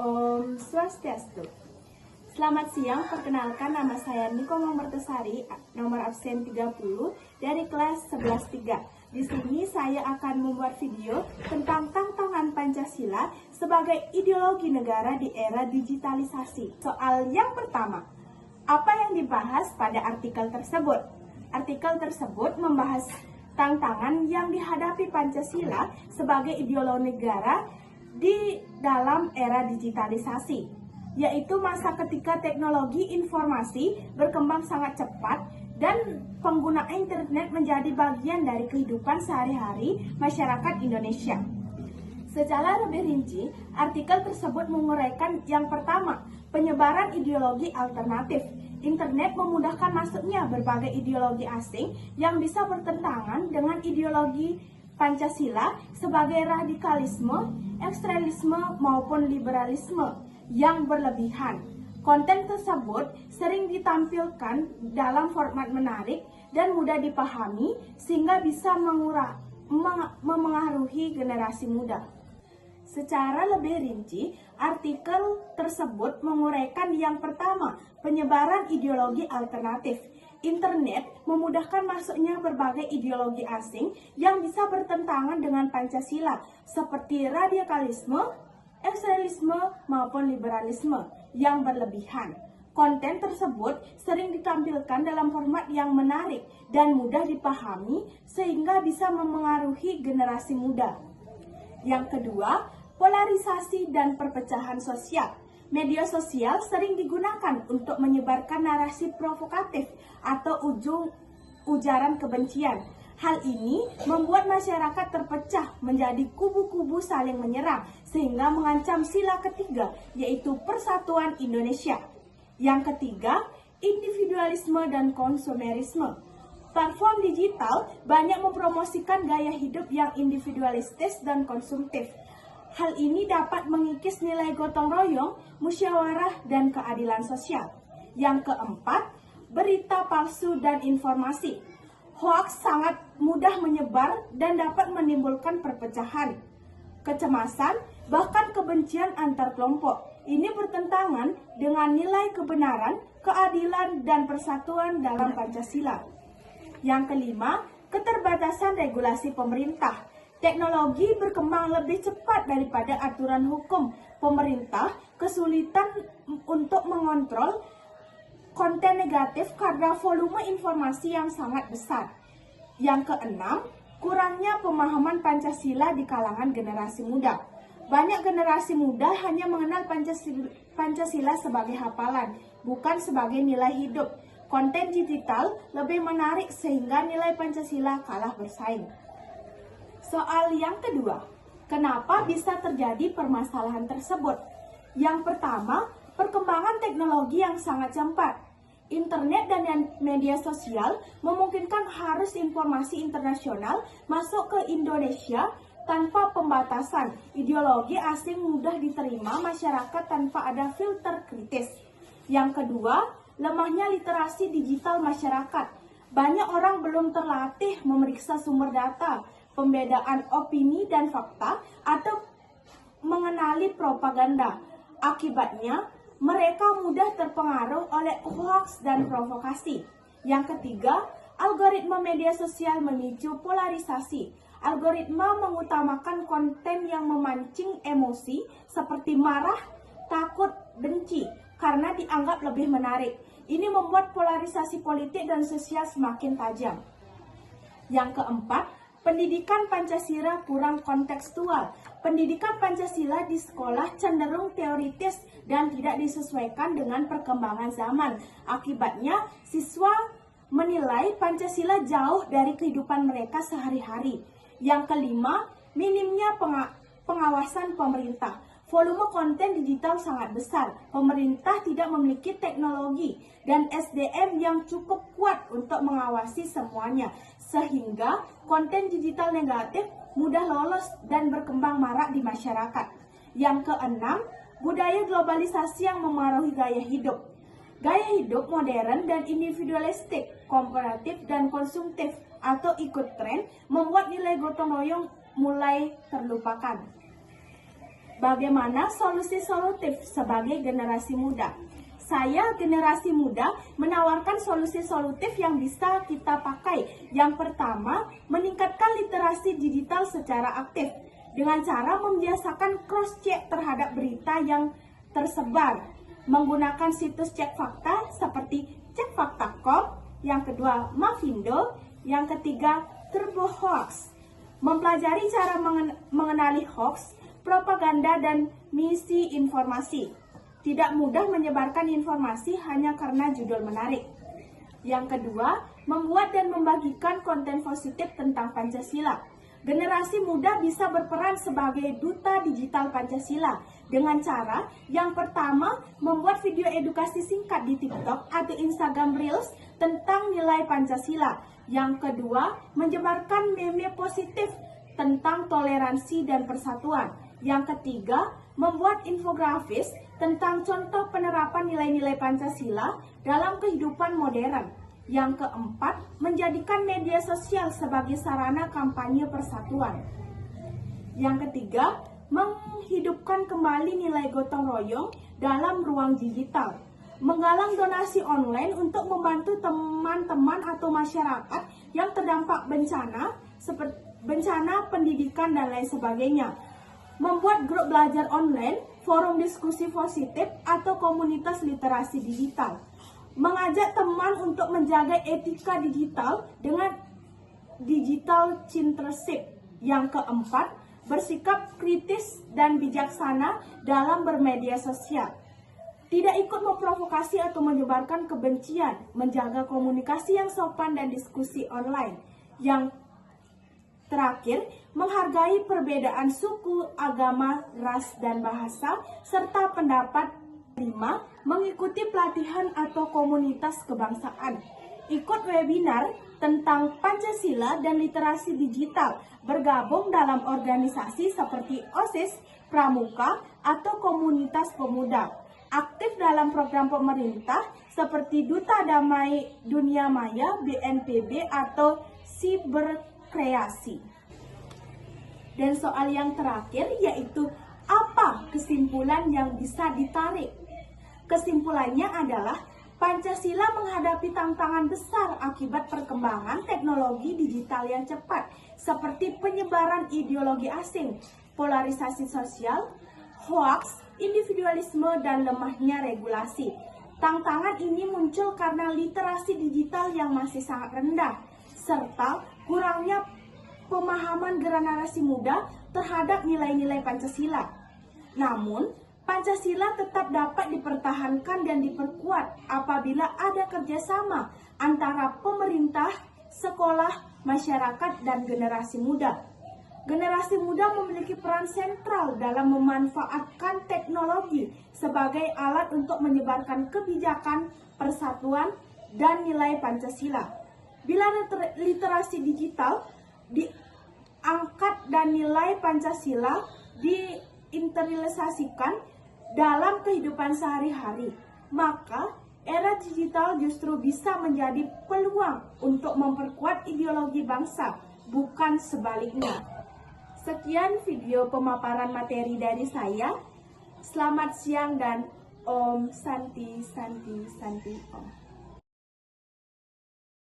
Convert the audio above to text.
Om Swastiastu. Selamat siang, perkenalkan nama saya Niko Mamertesari, nomor absen 30 dari kelas 11-3. Di sini saya akan membuat video tentang tantangan Pancasila sebagai ideologi negara di era digitalisasi. Soal yang pertama, apa yang dibahas pada artikel tersebut? Artikel tersebut membahas tantangan yang dihadapi Pancasila sebagai ideologi negara di dalam era digitalisasi, yaitu masa ketika teknologi informasi berkembang sangat cepat dan penggunaan internet menjadi bagian dari kehidupan sehari-hari masyarakat Indonesia. Secara lebih rinci, artikel tersebut menguraikan yang pertama, penyebaran ideologi alternatif. Internet memudahkan masuknya berbagai ideologi asing yang bisa bertentangan dengan ideologi Pancasila sebagai radikalisme, ekstremisme maupun liberalisme yang berlebihan. Konten tersebut sering ditampilkan dalam format menarik dan mudah dipahami sehingga bisa memengaruhi generasi muda. Secara lebih rinci, artikel tersebut menguraikan yang pertama, penyebaran ideologi alternatif. Internet memudahkan masuknya berbagai ideologi asing yang bisa bertentangan dengan Pancasila, seperti radikalisme, ekstremisme, maupun liberalisme yang berlebihan. Konten tersebut sering ditampilkan dalam format yang menarik dan mudah dipahami sehingga bisa memengaruhi generasi muda. Yang kedua, polarisasi dan perpecahan sosial. Media sosial sering digunakan untuk menyebarkan narasi provokatif atau ujaran kebencian. Hal ini membuat masyarakat terpecah menjadi kubu-kubu saling menyerang sehingga mengancam sila ketiga, yaitu persatuan Indonesia. Yang ketiga, individualisme dan konsumerisme. Platform digital banyak mempromosikan gaya hidup yang individualistis dan konsumtif. Hal ini dapat mengikis nilai gotong royong, musyawarah, dan keadilan sosial. Yang keempat, berita palsu dan informasi. Hoaks sangat mudah menyebar dan dapat menimbulkan perpecahan, kecemasan, bahkan kebencian antar kelompok. Ini bertentangan dengan nilai kebenaran, keadilan, dan persatuan dalam Pancasila. Yang kelima, keterbatasan regulasi pemerintah. Teknologi berkembang lebih cepat daripada aturan hukum. Pemerintah kesulitan untuk mengontrol konten negatif karena volume informasi yang sangat besar. Yang keenam, kurangnya pemahaman Pancasila di kalangan generasi muda. Banyak generasi muda hanya mengenal Pancasila sebagai hafalan, bukan sebagai nilai hidup. Konten digital lebih menarik sehingga nilai Pancasila kalah bersaing. Soal yang kedua, kenapa bisa terjadi permasalahan tersebut? Yang pertama, perkembangan teknologi yang sangat cepat. Internet dan media sosial memungkinkan arus informasi internasional masuk ke Indonesia tanpa pembatasan. Ideologi asing mudah diterima masyarakat tanpa ada filter kritis. Yang kedua, lemahnya literasi digital masyarakat. Banyak orang belum terlatih memeriksa sumber data, pembedaan opini dan fakta, atau mengenali propaganda. Akibatnya, mereka mudah terpengaruh oleh hoaks dan provokasi. Yang ketiga, algoritma media sosial memicu polarisasi. Algoritma mengutamakan konten yang memancing emosi seperti marah, takut, benci, karena dianggap lebih menarik. Ini membuat polarisasi politik dan sosial semakin tajam. Yang keempat, pendidikan Pancasila kurang kontekstual. Pendidikan Pancasila di sekolah cenderung teoritis dan tidak disesuaikan dengan perkembangan zaman. Akibatnya, siswa menilai Pancasila jauh dari kehidupan mereka sehari-hari. Yang kelima, minimnya pengawasan pemerintah. Volume konten digital sangat besar. Pemerintah tidak memiliki teknologi dan SDM yang cukup kuat untuk mengawasi semuanya, sehingga konten digital negatif mudah lolos dan berkembang marak di masyarakat. Yang keenam, budaya globalisasi yang memengaruhi gaya hidup. Gaya hidup modern dan individualistik, komparatif dan konsumtif atau ikut tren membuat nilai gotong royong mulai terlupakan. Bagaimana solusi solutif sebagai generasi muda? Saya, generasi muda, menawarkan solusi solutif yang bisa kita pakai. Yang pertama, meningkatkan literasi digital secara aktif dengan cara membiasakan cross-check terhadap berita yang tersebar, menggunakan situs cek fakta seperti cekfakta.com, yang kedua Mavindo, yang ketiga TurboHoax. Mempelajari cara mengenali hoax, propaganda, dan misi informasi. Tidak mudah menyebarkan informasi hanya karena judul menarik. Yang kedua, membuat dan membagikan konten positif tentang Pancasila. Generasi muda bisa berperan sebagai duta digital Pancasila dengan cara yang pertama, membuat video edukasi singkat di TikTok atau Instagram Reels tentang nilai Pancasila. Yang kedua, menyebarkan meme positif tentang toleransi dan persatuan. Yang ketiga, membuat infografis tentang contoh penerapan nilai-nilai Pancasila dalam kehidupan modern. Yang keempat, menjadikan media sosial sebagai sarana kampanye persatuan. Yang ketiga, menghidupkan kembali nilai gotong royong dalam ruang digital. Menggalang donasi online untuk membantu teman-teman atau masyarakat yang terdampak bencana, seperti bencana pendidikan dan lain sebagainya. Membuat grup belajar online, forum diskusi positif, atau komunitas literasi digital. Mengajak teman untuk menjaga etika digital dengan digital cintership. Yang keempat, bersikap kritis dan bijaksana dalam bermedia sosial. Tidak ikut memprovokasi atau menyebarkan kebencian, menjaga komunikasi yang sopan dan diskusi online. Yang terakhir, menghargai perbedaan suku, agama, ras, dan bahasa, serta pendapat. 5. Mengikuti pelatihan atau komunitas kebangsaan. Ikut webinar tentang Pancasila dan literasi digital. Bergabung dalam organisasi seperti OSIS, Pramuka, atau komunitas pemuda. Aktif dalam program pemerintah seperti Duta Damai Dunia Maya, BNPB, atau Siberkreasi. Dan soal yang terakhir yaitu apa kesimpulan yang bisa ditarik? Kesimpulannya adalah Pancasila menghadapi tantangan besar akibat perkembangan teknologi digital yang cepat, seperti penyebaran ideologi asing, polarisasi sosial, hoaks, individualisme, dan lemahnya regulasi. Tantangan ini muncul karena literasi digital yang masih sangat rendah, serta kurangnya pemahaman generasi muda terhadap nilai-nilai Pancasila. Namun, Pancasila tetap dapat dipertahankan dan diperkuat apabila ada kerjasama antara pemerintah, sekolah, masyarakat, dan generasi muda. Generasi muda memiliki peran sentral dalam memanfaatkan teknologi sebagai alat untuk menyebarkan kebijakan, persatuan, dan nilai Pancasila. Bila literasi digital diangkat dan nilai Pancasila diinternalisasikan dalam kehidupan sehari-hari, maka era digital justru bisa menjadi peluang untuk memperkuat ideologi bangsa, bukan sebaliknya. Sekian video pemaparan materi dari saya. Selamat siang dan Om Santi Santi Santi Om.